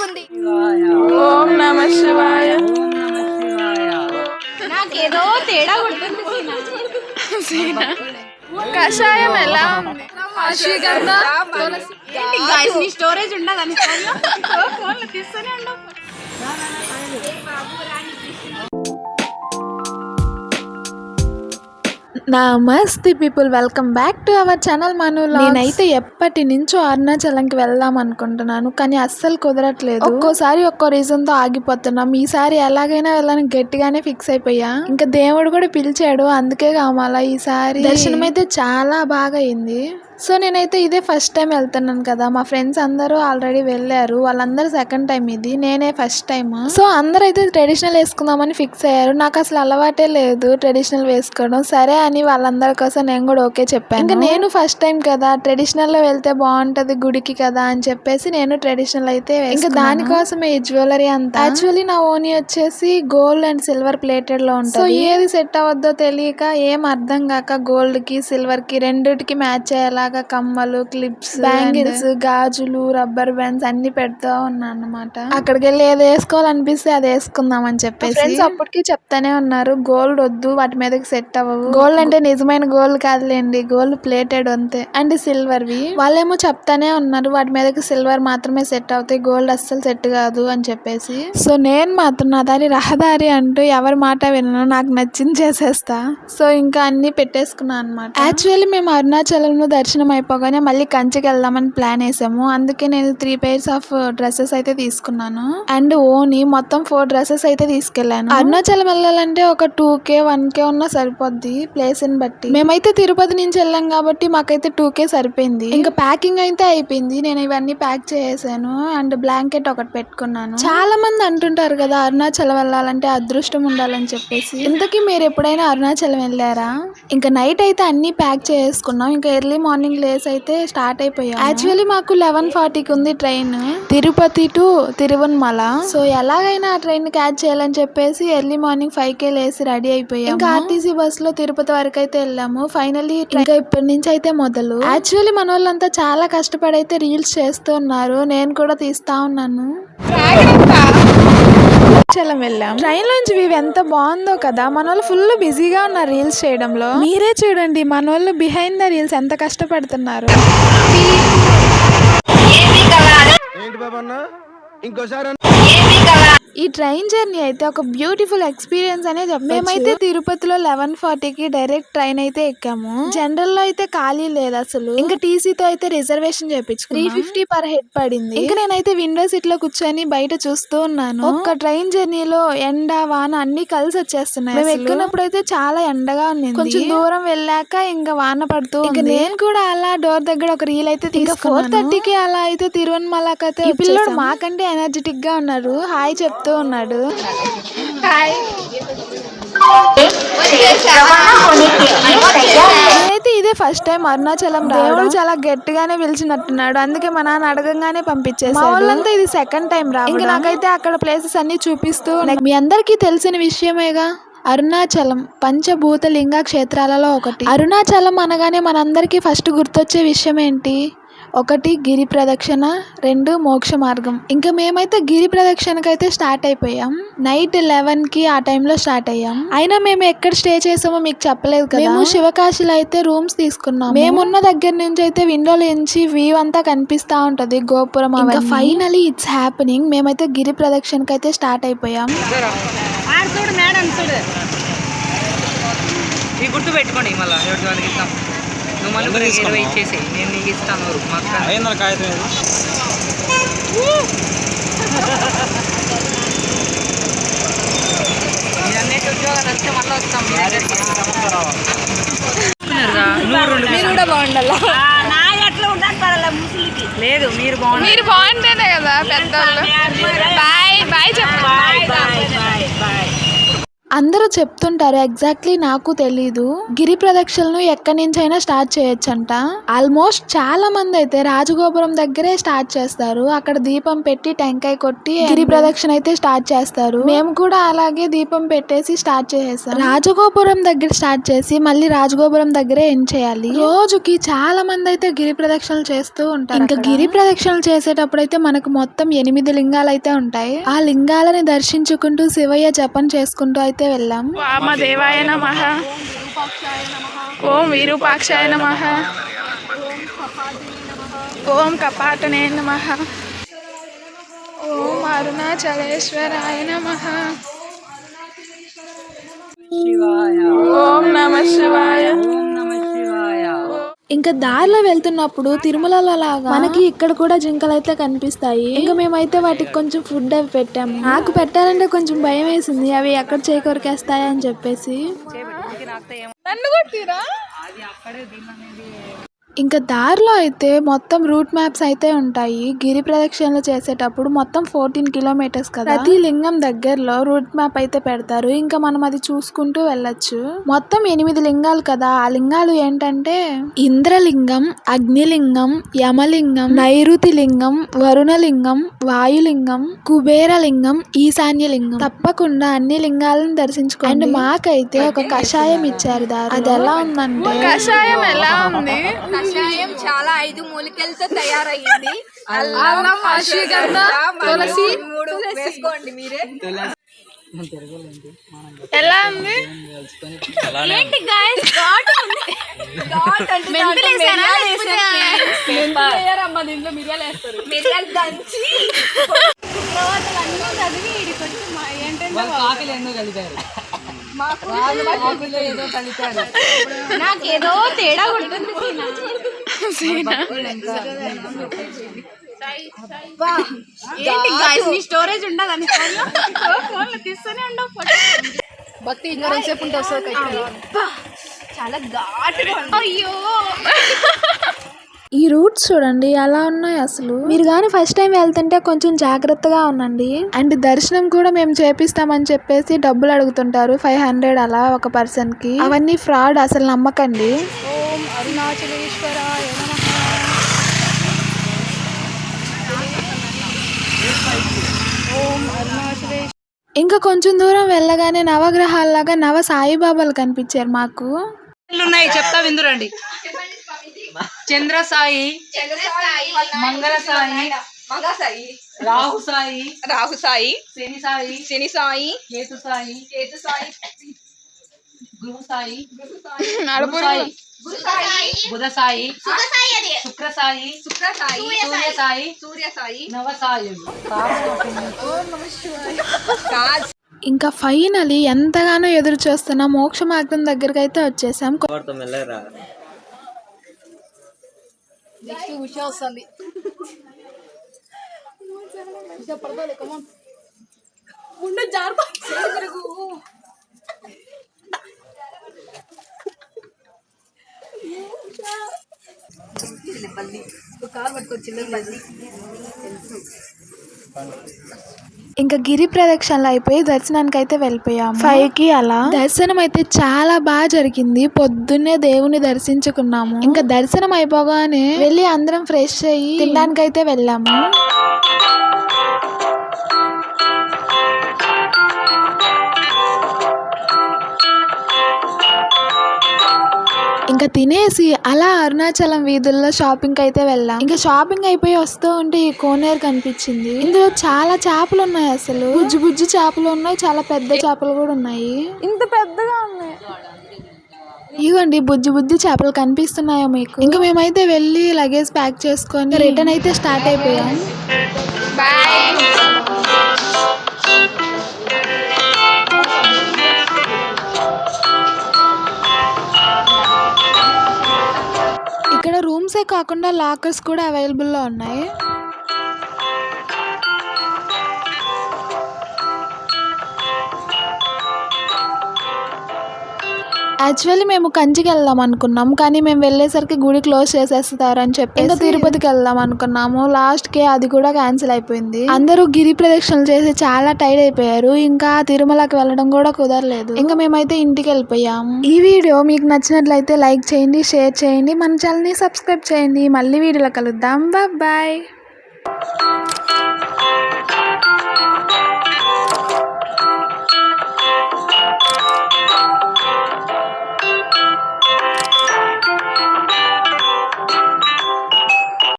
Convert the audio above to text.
ఉంది. ఓం నమ శివాయ. నాకేదో తేడా కొడుతుంది. కషాయం ఎలా ఉంది? అశ్వగంధ, తులసి. ఏంటి గైస్ నీ స్టోరేజ్ ఉండదు అని ఫోన్లో తీస్తూనే ఉండవు. నమస్తే people, welcome back to our channel Manu. నేనైతే ఎప్పటి నుంచో అరుణాచలంకి వెళ్దాం అనుకుంటున్నాను, కానీ అస్సలు కుదరట్లేదు. ఒక్కోసారి ఒక్కో రీజన్ తో ఆగిపోతున్నాం. ఈసారి ఎలాగైనా వెళ్ళాలని గట్టిగానే ఫిక్స్ అయిపోయా. ఇంకా దేవుడు కూడా పిలిచాడు, అందుకే కావాలా. ఈసారి దర్శనం అయితే చాలా బాగా అయింది. సో నేనైతే ఇదే ఫస్ట్ టైం వెళ్తున్నాను కదా. మా ఫ్రెండ్స్ అందరూ ఆల్రెడీ వెళ్ళారు, వాళ్ళందరూ సెకండ్ టైం, ఇది నేనే ఫస్ట్ టైం. సో అందరూ అయితే ట్రెడిషనల్ వేసుకుందామని ఫిక్స్ అయ్యారు. నాకు అసలు అలవాటే లేదు ట్రెడిషనల్ వేసుకోవడం. సరే అని వాళ్ళందరి కోసం నేను కూడా ఓకే చెప్పాను. ఇంకా నేను ఫస్ట్ టైం కదా, ట్రెడిషనల్ లో వెళ్తే బాగుంటది గుడికి కదా అని చెప్పేసి నేను ట్రెడిషనల్ అయితే ఇంకా దానికోసమే ఈ జ్యువెలరీ అంతా. యాక్చువల్లీ నా ఓనీ వచ్చేసి గోల్డ్ అండ్ సిల్వర్ ప్లేటెడ్ లో ఉంటుంది. సో ఏది సెట్ అవ్వద్దో తెలియక, ఏం అర్థం కాక గోల్డ్ కి సిల్వర్ కి రెండిటికి మ్యాచ్ అయ్యేలా కమ్మలు, క్లిప్స్, బ్యాంగిల్స్, గాజులు, రబ్బర్ బ్యాండ్స్ అన్ని పెడతా ఉన్నా అన్నమాట. అక్కడికి వెళ్ళి ఏది వేసుకోవాలనిపిస్తే అది వేసుకుందాం అని చెప్పేసి ఫ్రెండ్స్ అప్పటికి చెప్తానే ఉన్నారు, గోల్డ్ వద్దు, వాటి మీదకి సెట్ అవ్వవు. గోల్డ్ అంటే నిజమైన గోల్డ్ కాదులేండి, గోల్డ్ ప్లేటెడ్ అంతే. అండ్ సిల్వర్ వి వాళ్ళేమో చెప్తానే ఉన్నారు, వాటి మీదకి సిల్వర్ మాత్రమే సెట్ అవుతాయి, గోల్డ్ అస్సలు సెట్ కాదు అని చెప్పేసి. సో నేను మాత్రం నా దారి రహదారి అంటూ ఎవరి మాట వినను, నాకు నచ్చింది చేసేస్తా. సో ఇంకా అన్ని పెట్టేసుకున్నా అనమాట. యాక్చువల్లీ మేము అరుణాచలంలో దర్శనం అయిపోగానే మళ్ళీ కంచికి వెళ్దామని ప్లాన్ వేసాము. అందుకే నేను 3 pairs ఆఫ్ డ్రెస్సెస్ అయితే తీసుకున్నాను. అండ్ ఓని మొత్తం 4 డ్రెస్సెస్ అయితే తీసుకెళ్లాను. అరుణాచలం వెళ్ళాలంటే ఒక 2K 1K ఉన్నా సరిపోద్ది ప్లేస్ ని బట్టి. మేమైతే తిరుపతి నుంచి వెళ్ళాం కాబట్టి మాకైతే 2K సరిపోయింది. ఇంకా ప్యాకింగ్ అయితే అయిపోయింది, నేను ఇవన్నీ ప్యాక్ చేసాను. అండ్ బ్లాంకెట్ ఒకటి పెట్టుకున్నాను. చాలా మంది అంటుంటారు కదా అరుణాచలం వెళ్ళాలంటే అదృష్టం ఉండాలని చెప్పేసి. ఇంతకీ మీరు ఎప్పుడైనా అరుణాచలం వెళ్ళారా? ఇంకా నైట్ అయితే అన్ని ప్యాక్ చేసుకున్నాం. ఇంకా ఎర్లీ మార్నింగ్ లేస్ అయితే స్టార్ట్ అయిపోయాం. యాక్చువల్లీ మాకు 11:40కి ఉంది ట్రైన్, తిరుపతి టు తిరువన్మల. సో ఎలాగైనా ఆ ట్రైన్ క్యాచ్ చేయాలని చెప్పేసి ఎర్లీ మార్నింగ్ 5K లేసి రెడీ అయిపోయాం. ఇంకా ఆర్టీసీ బస్ లో తిరుపతి వరకు అయితే వెళ్ళాము. ఫైనల్లీ ఇంకా ఇప్పటి నుంచి అయితే మొదలు. యాక్చువల్లీ మన వాళ్ళంతా చాలా కష్టపడి అయితే రీల్స్ చేస్తూ ఉన్నారు, నేను కూడా తీస్తా ఉన్నాను. అరుణాచలం వెళ్ళాం. ట్రైన్ లోంచి వ్యూ ఎంత బాగుందో కదా. మన వాళ్ళు ఫుల్ బిజీగా ఉన్నారు రీల్స్ చేయడంలో. మీరే చూడండి మన వాళ్ళు బిహైండ్ ద రీల్స్ ఎంత కష్టపడుతున్నారు. ఈ ట్రైన్ జర్నీ అయితే ఒక బ్యూటిఫుల్ ఎక్స్పీరియన్స్ అనే చెప్పాలి. మేమైతే తిరుపతిలో 11:40కి డైరెక్ట్ ట్రైన్ అయితే ఎక్కాము. జనరల్ లో అయితే ఖాళీ లేదు అసలు. ఇంకా టీసీతో అయితే రిజర్వేషన్ చేయించుకున్నాం. 350 పర్ హెడ్ పడింది. ఇంకా నేనైతే విండో సీట్ లో కూర్చొని బయట చూస్తూ ఉన్నాను. ఒక్క ట్రైన్ జర్నీలో ఎండ వాన అన్ని కలిసి వచ్చేస్తున్నాయి. మేము ఎక్కినప్పుడు అయితే చాలా ఎండగా ఉంది. కొంచెం దూరం వెళ్ళాక ఇంకా వాన పడుతూ ఉంది. ఇంకా నేను కూడా అలా డోర్ దగ్గర ఒక రీల్ అయితే తీసుకున్నాను. 4:30కి అలా అయితే తిరువన్మలకైతే ఈ పిల్లడు మాకంటే ఎనర్జెటిక్ గా ఉన్నారు, హాయ్ చెప్తూ ఉన్నాడు. నేనైతే ఇదే ఫస్ట్ టైం అరుణాచలం రావడం. చాలా గట్టిగానే పిలిచినట్టున్నాడు, అందుకే మా నాన్న అడగంగానే పంపించేసాడు. మా వాళ్ళంతా ఇది సెకండ్ టైం రావడం. ఇంకా నాకైతే అక్కడ ప్లేసెస్ అన్ని చూపిస్తూ మీ అందరికీ తెలిసిన విషయమేగా, అరుణాచలం పంచభూత లింగ క్షేత్రాలలో ఒకటి. అరుణాచలం అనగానే మనందరికీ ఫస్ట్ గుర్తొచ్చే విషయం ఏంటి? 1 గిరి ప్రదక్షిణ, 2 మోక్ష మార్గం. ఇంకా మేమైతే గిరి ప్రదక్షిణకైతే స్టార్ట్ అయిపోయాం. నైట్ 11కి ఆ టైంలో స్టార్ట్ అయ్యాం. అయినా మేము ఎక్కడ స్టే చేసామో మీకు చెప్పలేదు కదా. మేము శివకాశిలో అయితే రూమ్స్ తీసుకున్నాం. మేమున్న దగ్గర నుంచి అయితే విండోలో నుంచి వ్యూ అంతా కనిపిస్తా ఉంటది, గోపురం. ఇంకా ఫైనలీ ఇట్స్ హ్యాపెనింగ్. మేమైతే గిరి ప్రదక్షిణకి అయితే స్టార్ట్ అయిపోయాం. గుర్తు పెట్టుకోండి, మళ్ళీ ఇస్తాం. నువ్వు మళ్ళీ 20 ఇచ్చేసి నేను నీకు ఇస్తాను. అన్నిటి ఉద్యోగాలు వస్తే మళ్ళీ వస్తాం. మీరు కూడా బాగుండాలా? లేదు, మీరు బాగుంది. మీరు బాగుంటేనే కదా పెద్దవాళ్ళు. బాయ్ బాయ్ చెప్పండి. అందరూ చెప్తుంటారు, ఎగ్జాక్ట్లీ నాకు తెలీదు. గిరి ప్రదక్షిణలు ఎక్కడి నుంచైనా స్టార్ట్ చేయొచ్చంట. ఆల్మోస్ట్ చాలా మంది అయితే రాజగోపురం దగ్గరే స్టార్ట్ చేస్తారు. అక్కడ దీపం పెట్టి టెంకాయ కొట్టి గిరి ప్రదక్షిణ అయితే స్టార్ట్ చేస్తారు. మేము కూడా అలాగే దీపం పెట్టేసి స్టార్ట్ చేసేసాం. రాజగోపురం దగ్గర స్టార్ట్ చేసి మళ్ళీ రాజగోపురం దగ్గరే ఎండ్ చేయాలి. రోజుకి చాలా మంది అయితే గిరి ప్రదక్షిణలు చేస్తూ ఉంటారు. ఇంకా గిరి ప్రదక్షిణలు చేసేటప్పుడు అయితే మనకు మొత్తం 8 లింగాలు అయితే ఉంటాయి. ఆ లింగాలని దర్శించుకుంటూ శివయ్య జపం చేసుకుంటూ అయితే వెళ్ళాం. వామదేవాయ నమః, ఓం విరూపాక్షాయ నమః, ఓం కపాటనే నమః, ఓం అరుణాచలేశ్వరాయ నమః, ఓం నమః శివాయ. ఇంకా దారిలో వెళ్తున్నప్పుడు తిరుమలలో లాగా మనకి ఇక్కడ కూడా జింకలు అయితే కనిపిస్తాయి. ఇంకా మేమైతే వాటికి కొంచెం ఫుడ్ అవి పెట్టాము. నాకు పెట్టాలంటే కొంచెం భయం వేసింది, అవి ఎక్కడ చేకొరికేస్తాయా అని చెప్పేసి. నన్ను కొట్టిరా? ఇంకా దారిలో అయితే మొత్తం రూట్ మ్యాప్స్ అయితే ఉంటాయి. గిరి ప్రదక్షిణలు చేసేటప్పుడు మొత్తం 14 కిలోమీటర్స్ కదా, ప్రతి లింగం దగ్గరలో రూట్ మ్యాప్ అయితే పెడతారు. ఇంకా మనం అది చూసుకుంటూ వెళ్ళొచ్చు. మొత్తం 8 లింగాలు కదా. ఆ లింగాలు ఏంటంటే ఇంద్రలింగం, అగ్నిలింగం, యమలింగం, నైరుతి లింగం, వరుణలింగం, వాయులింగం, కుబేరలింగం, ఈశాన్యలింగం. తప్పకుండా అన్ని లింగాలను దర్శించుకోండి. అండ్ మాకైతే ఒక కషాయం ఇచ్చారు దారి. అది ఎలా ఉందంటే, కషాయం ఎలా ఉంది? కషాయం చాలా 5 మూలికలతో తయారయ్యింది. అల్లం, అశ్వగంధ, తులసి. 3 వేసుకోండి మీరే. ఎలా ఉంది? ఏంటి గైస్ ఘాట్ ఉంది. ఘాట్ అంటే మెంతులేసారా లేకపోతే దీంట్లో మిరియాలు వేస్తారు. మిరియాలు దంచి తర్వాత అన్నీ చదివి ఇడికొచ్చి ఏంటంటే కాఫీలు ఎందుకు కలిపారు? ఏదో కలిపారు. నాకేదో తేడా కొడుతుంది. ఏంటి గైస్ నీ స్టోరేజ్ ఉండదని ఫోన్లో తీస్తూనే ఉండవు. భక్తి ఇంకా ఎంతసేపు ఉంటే వస్తుంది. చాలా ఘాటుగా ఉంది. అయ్యో ఈ రూట్స్ చూడండి ఎలా ఉన్నాయి అసలు. మీరు కానీ ఫస్ట్ టైం వెళ్తుంటే కొంచెం జాగ్రత్తగా ఉండండి. అండ్ దర్శనం కూడా మేము చేపిస్తామని చెప్పేసి డబ్బులు అడుగుతుంటారు, 500 అలా ఒక పర్సన్ కి. అవన్నీ ఫ్రాడ్, అసలు నమ్మకండి. ఓం అరుణాచలేశ్వరాయ నమః. ఓం అరుణాచలేశ్వర. ఇంకా కొంచెం దూరం వెళ్ళగానే నవగ్రహాల్లాగా నవ సాయిబాబాలు కనిపించారు మాకు. ఉన్నాయి చెప్తా విందురండి. చంద్ర సాయి, మంగళ సాయి, రాహు సాయి, శని సాయి, కేతు సాయి, గురు సాయి, బుధ సాయి, శుక్ర సాయి, సూర్య సాయి, నవ సాయి. ఇంకా ఫైనలీ ఎంతగానో ఎదురు చూస్తున్న మోక్ష మార్గం దగ్గరికి అయితే వచ్చేసాం. ఉషా వస్తుంది. కార్ పట్టుకొచ్చింది. ఇంకా గిరి ప్రదక్షిణలు అయిపోయి దర్శనానికి అయితే వెళ్ళిపోయాము 5కి అలా. దర్శనం అయితే చాలా బాగా జరిగింది. పొద్దున్నే దేవుని దర్శించుకున్నాము. ఇంకా దర్శనం అయిపోగానే వెళ్ళి అందరం ఫ్రెష్ అయ్యి తినడానికి అయితే వెళ్ళాము. ఇంకా తినేసి అలా అరుణాచలం వీధుల్లో షాపింగ్ అయితే వెళ్ళాం. ఇంకా షాపింగ్ అయిపోయి వస్తూ ఉంటే ఈ కోనేరు కనిపించింది. ఇందులో చాలా చేపలు ఉన్నాయి. అసలు బుజ్జు బుజ్జు చేపలు ఉన్నాయి, చాలా పెద్ద చేపలు కూడా ఉన్నాయి. ఇంత పెద్దగా ఉన్నాయి. ఇవ్వండి బుజ్జి బుజ్జి చేపలు కనిపిస్తున్నాయో మీకు. ఇంకా మేమైతే వెళ్ళి లగేజ్ ప్యాక్ చేసుకొని రిటర్న్ అయితే స్టార్ట్ అయిపోయాం. ఇక్కడ రూమ్సే కాకుండా లాకర్స్ కూడా అవైలబుల్లో ఉన్నాయి. యాక్చువల్లీ మేము కంచికి వెళ్దాం అనుకున్నాం, కానీ మేము వెళ్ళేసరికి గుడి క్లోజ్ చేసేస్తారని చెప్పి ఇంకా తిరుపతికి వెళ్దాం అనుకున్నాము. లాస్ట్ కి అది కూడా క్యాన్సిల్ అయిపోయింది. అందరూ గిరి ప్రదక్షిణలు చేసి చాలా టైర్డ్ అయిపోయారు. ఇంకా తిరుమలకి వెళ్ళడం కూడా కుదరలేదు. ఇంకా మేమైతే ఇంటికి వెళ్ళిపోయాము. ఈ వీడియో మీకు నచ్చినట్లయితే లైక్ చేయండి, షేర్ చేయండి, మన ఛానల్ని సబ్స్క్రైబ్ చేయండి. మళ్ళీ వీడియోలో కలుద్దాం. బాయ్.